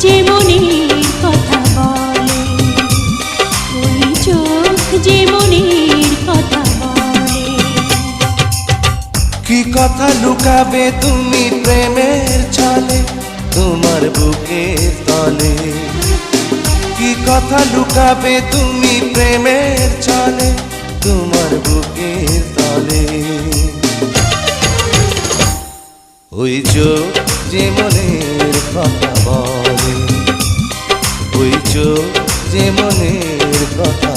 যে মনের কথা বলে, ওই চোখ যে মনের কথা বলে। কি কথা লুকাবে তুমি প্রেমের ছলে তোমার বুকের তলে? কি কথা লুকাবে তুমি প্রেমের ছলে তোমার বুকের তলে? ওই চোখ যে মনের কথা বলে, ওই চোখ যে মনের কথা